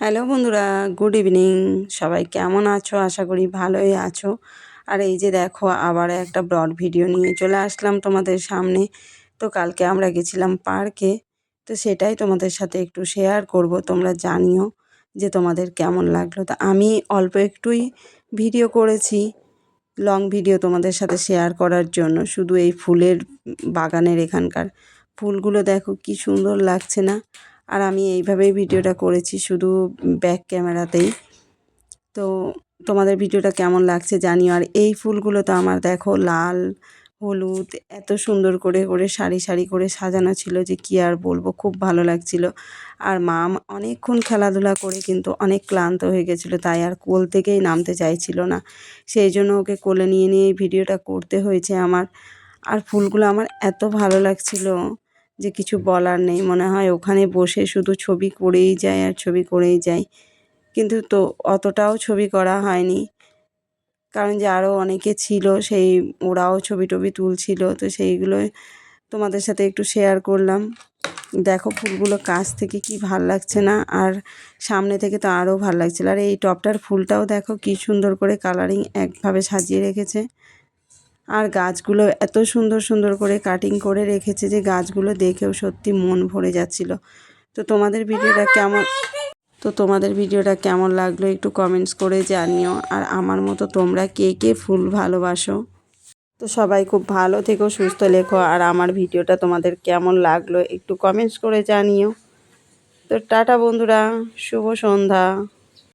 Hello বন্ধুরা, good evening. সবাই কেমন আছো? আশা করি ভালোই আছো। আর এই যে দেখো, আবার একটা ব্রড ভিডিও নিয়ে চলে আসলাম তোমাদের সামনে। তো কালকে আমরা গেছিলাম পার্কে, তো সেটাই তোমাদের সাথে একটু শেয়ার করব। তোমরা জানিও যে তোমাদের কেমন লাগলো। তো আমি অল্প একটুই ভিডিও করেছি, লং ভিডিও তোমাদের সাথে শেয়ার করার জন্য। শুধু এই ফুলের বাগানের এখানকার ফুলগুলো দেখো কি সুন্দর লাগছে না? আর আমি এইভাবেই ভিডিওটা করেছি, শুধু ব্যাক ক্যামেরাতেই। তো তোমাদের ভিডিওটা কেমন লাগছে জানিও। আর এই ফুলগুলো তো আমার দেখো লাল, হলুদ, এত সুন্দর করে করে সারি সারি করে সাজানো ছিল যে কি আর বলবো, খুব ভালো লাগছিল। আর মা অনেকক্ষণ খেলাধুলা করে কিন্তু অনেক ক্লান্ত হয়ে গেছিলো, তাই আর কোল থেকেই নামতে চাইছিল না। সেই জন্য ওকে কোলে নিয়ে নিয়ে এই ভিডিওটা করতে হয়েছে আমার। আর ফুলগুলো আমার এত ভালো লাগছিল যে কিছু বলার নেই। মনে হয় ওখানে বসে শুধু ছবি করেই যায় আর ছবি করেই যায়। কিন্তু তো অতটাও ছবি করা হয়নি, কারণ যে আরও অনেকে ছিল, সেই ওরাও ছবি টবি তুলছিল, তো সেইগুলোই তোমাদের সাথে একটু শেয়ার করলাম। দেখো ফুলগুলো কাছ থেকে কি ভাল লাগছে না? আর সামনে থেকে তো আরও ভাল লাগছিল। আর এই টবটার ফুলটাও দেখো কি সুন্দর করে কালারিং একভাবে সাজিয়ে রেখেছে। আর গাছগুলো এত সুন্দর সুন্দর করে কাটিং করে রেখেছে যে গাছগুলো দেখেও সত্যি মন ভরে যাচ্ছিল। তো তোমাদের ভিডিওটা কেমন লাগলো একটু কমেন্টস করে জানিও। আর আমার মতো তোমরা কে কে ফুল ভালোবাসো? তো সবাই খুব ভালো থেকো, সুস্থ লেখো। আর আমার ভিডিওটা তোমাদের কেমন লাগলো একটু কমেন্টস করে জানিও। তো টাটা বন্ধুরা, শুভ সন্ধ্যা।